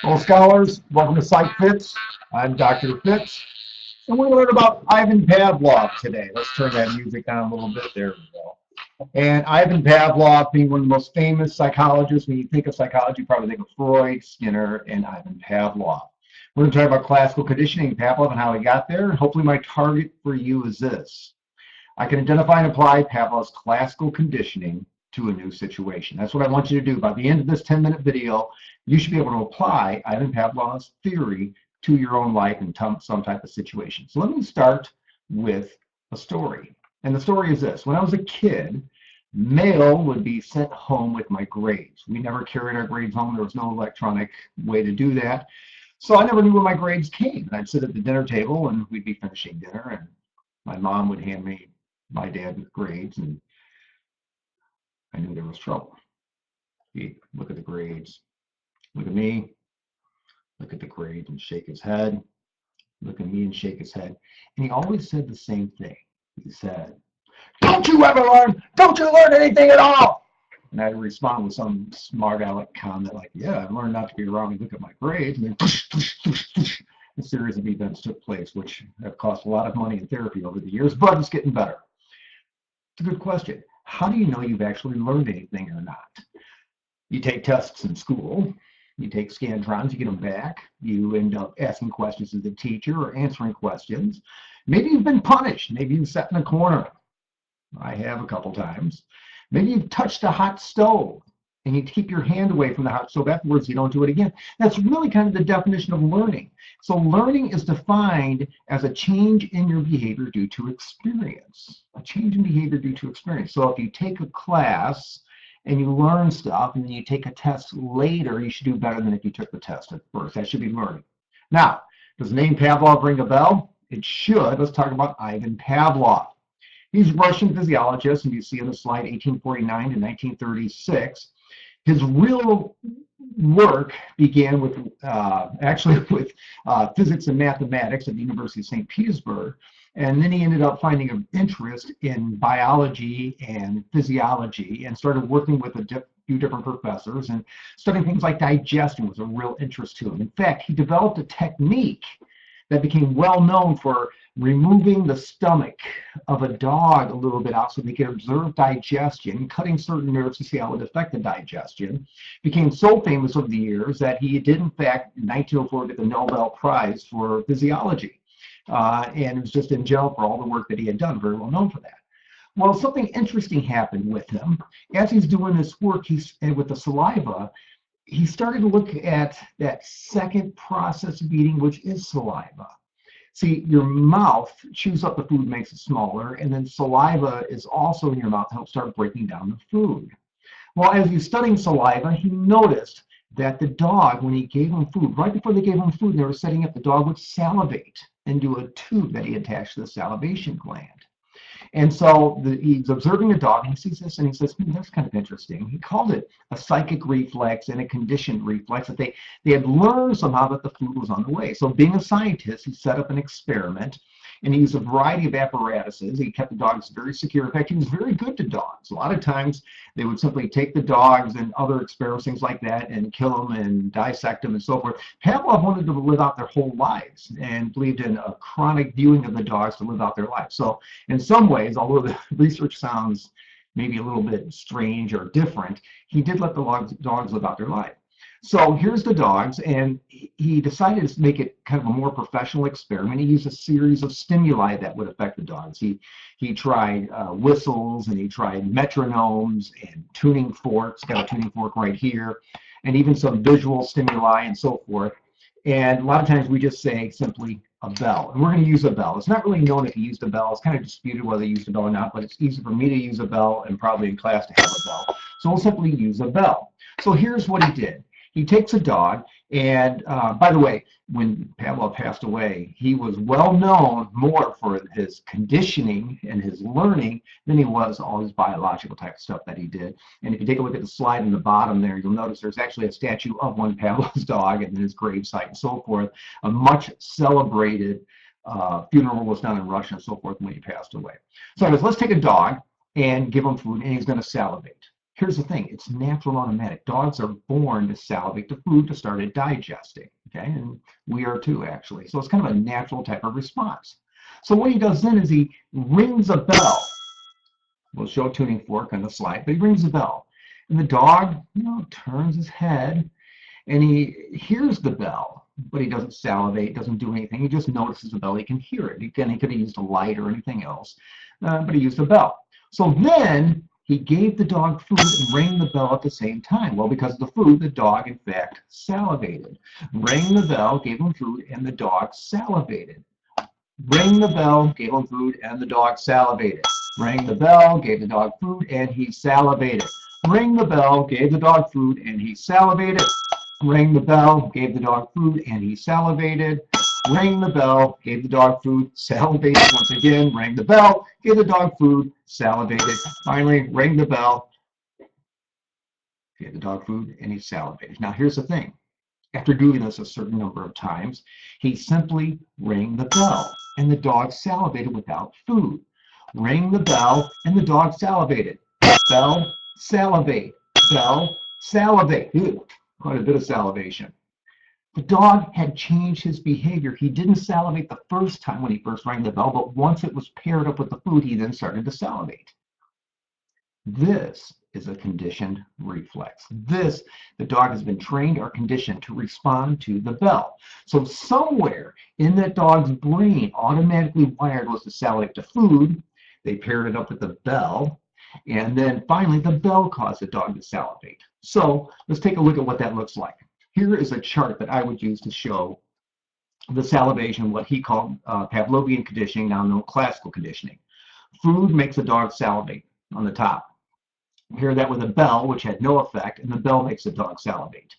Well, scholars, welcome to Psych Fitz. I'm Dr. Fitz, and we're going to learn about Ivan Pavlov today. Let's turn that music down a little bit. There we go. And Ivan Pavlov being one of the most famous psychologists. When you think of psychology, you probably think of Freud, Skinner, and Ivan Pavlov. We're going to talk about classical conditioning, Pavlov, and how he got there. Hopefully my target for you is this. I can identify and apply Pavlov's classical conditioning to a new situation. That's what I want you to do. By the end of this 10-minute video, you should be able to apply Ivan Pavlov's theory to your own life in some type of situation. So let me start with a story. And the story is this. When I was a kid, mail would be sent home with my grades. We never carried our grades home. There was no electronic way to do that. So I never knew where my grades came. And I'd sit at the dinner table and we'd be finishing dinner and my mom would hand me my dad's grades and I knew there was trouble. He'd look at the grades, look at me, look at the grades and shake his head, look at me and shake his head. And he always said the same thing. He said, "Don't you ever learn? Don't you learn anything at all?" And I'd respond with some smart aleck comment like, "Yeah, I learned not to be wrong and look at my grades." And then a series of events took place, which have cost a lot of money in therapy over the years, but it's getting better. It's a good question. How do you know you've actually learned anything or not? You take tests in school, you take Scantrons, you get them back, you end up asking questions to the teacher or answering questions. Maybe you've been punished, maybe you've sat in a corner. I have a couple times. Maybe you've touched a hot stove and you keep your hand away from the hot stove afterwards, you don't do it again. That's really kind of the definition of learning. So learning is defined as a change in your behavior due to experience. A change in behavior due to experience. So if you take a class and you learn stuff and then you take a test later, you should do better than if you took the test at first. That should be learning. Now, does the name Pavlov ring a bell? It should. Let's talk about Ivan Pavlov. He's a Russian physiologist, and you see on the slide 1849 to 1936. His real work began with physics and mathematics at the University of St. Petersburg, and then he ended up finding an interest in biology and physiology and started working with a few different professors, and studying things like digestion was a real interest to him. In fact, he developed a technique that became well known for removing the stomach of a dog a little bit out so they could observe digestion, cutting certain nerves to see how it would affect the digestion. Became so famous over the years that he did, in fact, in 1904, get the Nobel Prize for physiology. And was just in jail for all the work that he had done, very well known for that. Well, something interesting happened with him. As he's doing this work, and with the saliva, he started to look at that second process of eating, which is saliva. See, your mouth chews up the food, makes it smaller, and then saliva is also in your mouth to help start breaking down the food. Well, as he's studying saliva, he noticed that the dog, when he gave him food, right before they gave him food, they were setting up, the dog would salivate into a tube that he attached to the salivation gland. And so he's observing the dog, and he sees this, and he says, that's kind of interesting. He called it a psychic reflex and a conditioned reflex, that they had learned somehow that the food was on the way. So being a scientist, he set up an experiment, and he used a variety of apparatuses. He kept the dogs very secure. In fact, he was very good to dogs. A lot of times, they would simply take the dogs and other experiments, things like that, and kill them and dissect them and so forth. Pavlov wanted them to live out their whole lives and believed in a chronic viewing of the dogs to live out their lives. So in some ways, although the research sounds maybe a little bit strange or different, he did let the dogs live out their life. So here's the dogs, and he decided to make it kind of a more professional experiment. He used a series of stimuli that would affect the dogs. He tried whistles, and he tried metronomes and tuning forks, got a tuning fork right here, and even some visual stimuli and so forth. And a lot of times we just say simply a bell, and we're going to use a bell. It's not really known if he used a bell. It's kind of disputed whether he used a bell or not, but it's easy for me to use a bell and probably in class to have a bell. So we'll simply use a bell. So here's what he did. He takes a dog, and by the way, when Pavlov passed away, he was well known more for his conditioning and his learning than he was all his biological type of stuff that he did. And if you take a look at the slide in the bottom there, you'll notice there's actually a statue of one Pavlov's dog and his gravesite and so forth. A much celebrated funeral was done in Russia and so forth when he passed away. So anyways, let's take a dog. and give him food, and he's going to salivate. Here's the thing, it's natural and automatic. Dogs are born to salivate the food to start it digesting, okay? And we are too, actually. So it's kind of a natural type of response. So what he does then is he rings a bell. We'll show a tuning fork on the slide, but he rings a bell. And the dog, turns his head, and he hears the bell, but he doesn't salivate, doesn't do anything. He just notices the bell. He can hear it. Again, he could have used a light or anything else, but he used a bell. So then he gave the dog food and rang the bell at the same time. Well, because of the food, the dog, in fact, salivated. Rang the bell, gave him food, and the dog salivated. Rang the bell, gave him food, and the dog salivated. Rang the bell, gave the dog food, and he salivated. Rang the bell, gave the dog food, and he salivated. Rang the bell, gave the dog food, and he salivated. Rang the bell, gave the dog food, salivated once again. Rang the bell, gave the dog food, salivated. Finally, rang the bell, gave the dog food, and he salivated. Now, here's the thing. After doing this a certain number of times, he simply rang the bell, and the dog salivated without food. Rang the bell, and the dog salivated. Bell, salivate. Bell, salivate. Ew, quite a bit of salivation. The dog had changed his behavior. He didn't salivate the first time when he first rang the bell, but once it was paired up with the food, he then started to salivate. This is a conditioned reflex. The dog has been trained or conditioned to respond to the bell. So somewhere in that dog's brain, automatically wired was to salivate to food. They paired it up with the bell, and then finally the bell caused the dog to salivate. So let's take a look at what that looks like. Here is a chart that I would use to show the salivation, what he called Pavlovian conditioning, now known classical conditioning. Food makes a dog salivate on the top. Pair that with a bell, which had no effect, and the bell makes the dog salivate.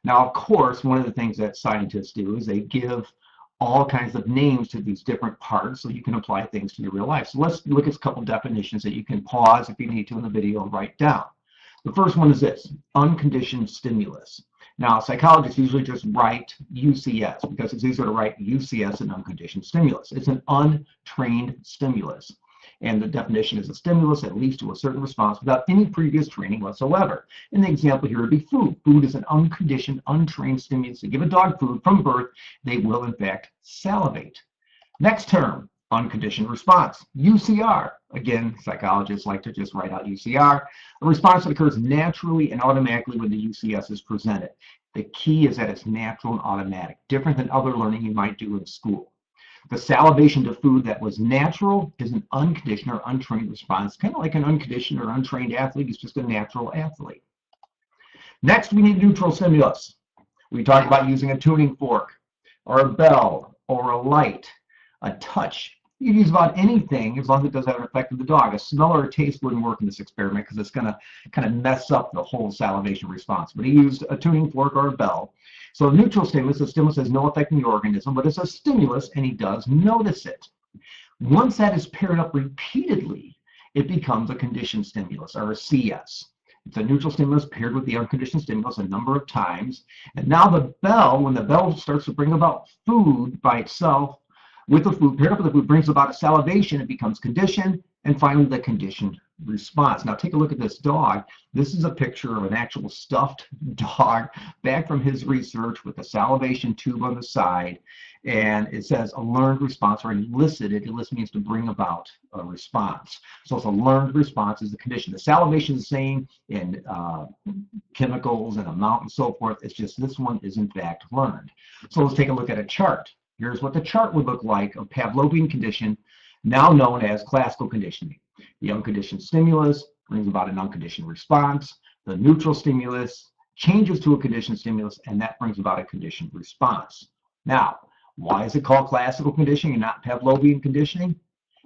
Now, of course, one of the things that scientists do is they give all kinds of names to these different parts so you can apply things to your real life. So let's look at a couple definitions that you can pause if you need to in the video and write down. The first one is this: unconditioned stimulus. Now, psychologists usually just write UCS because it's easier to write UCS than unconditioned stimulus. It's an untrained stimulus. And the definition is a stimulus that leads to a certain response without any previous training whatsoever. And the example here would be food. Food is an unconditioned, untrained stimulus. You give a dog food from birth, they will in fact salivate. Next term, unconditioned response, UCR. Again, psychologists like to just write out UCR. A response that occurs naturally and automatically when the UCS is presented. The key is that it's natural and automatic, different than other learning you might do in school. The salivation to food that was natural is an unconditioned or untrained response, kind of like an unconditioned or untrained athlete. He's just a natural athlete. Next, we need neutral stimulus. We talked about using a tuning fork or a bell or a light, a touch. You can use about anything as long as it doesn't have an effect on the dog. A smell or a taste wouldn't work in this experiment because it's going to kind of mess up the whole salivation response. But he used a tuning fork or a bell. So a neutral stimulus, a stimulus has no effect on the organism, but it's a stimulus and he does notice it. Once that is paired up repeatedly, it becomes a conditioned stimulus or a CS. It's a neutral stimulus paired with the unconditioned stimulus a number of times. And now the bell, when the bell starts to bring about food by itself, with the food, paired up with the food, brings about a salivation, it becomes conditioned, and finally the conditioned response. Now take a look at this dog. This is a picture of an actual stuffed dog back from his research with a salivation tube on the side, and it says a learned response or elicited. Elicit means to bring about a response. So it's a learned response is the condition. The salivation is the same in chemicals and amount and so forth. It's just this one is in fact learned. So let's take a look at a chart. Here's what the chart would look like of Pavlovian condition, now known as classical conditioning. The unconditioned stimulus brings about an unconditioned response. The neutral stimulus changes to a conditioned stimulus, and that brings about a conditioned response. Now, why is it called classical conditioning and not Pavlovian conditioning?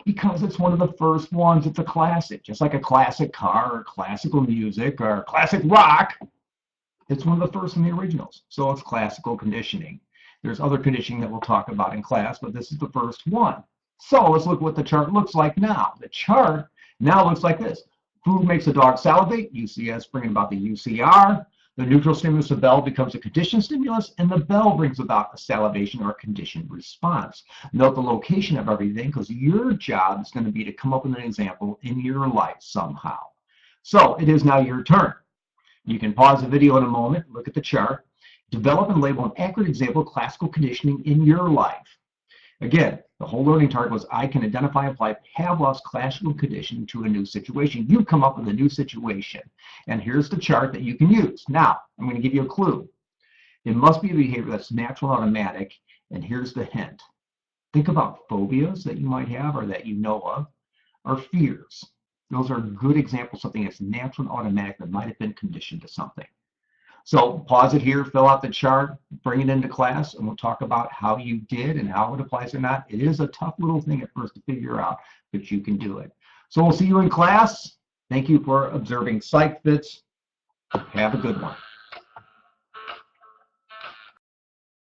Because it's one of the first ones. It's a classic, just like a classic car or classical music or classic rock. It's one of the first in the originals, so it's classical conditioning. There's other conditioning that we'll talk about in class, but this is the first one. So let's look what the chart looks like now. The chart now looks like this. Food makes a dog salivate, UCS bringing about the UCR. The neutral stimulus of bell becomes a conditioned stimulus, and the bell brings about a salivation or a conditioned response. Note the location of everything, because your job is going to be to come up with an example in your life somehow. So it is now your turn. You can pause the video in a moment, look at the chart, develop and label an accurate example of classical conditioning in your life. Again, the whole learning target was I can identify and apply Pavlovs classical conditioning to a new situation. You come up with a new situation, and here's the chart that you can use. Now, I'm going to give you a clue. It must be a behavior that's natural and automatic, and here's the hint. Think about phobias that you might have or that you know of, or fears. Those are good examples of something that's natural and automatic that might have been conditioned to something. So pause it here, fill out the chart, bring it into class, and we'll talk about how you did and how it applies or not. It is a tough little thing at first to figure out, but you can do it. So we'll see you in class. Thank you for observing Psych Fits. Have a good one.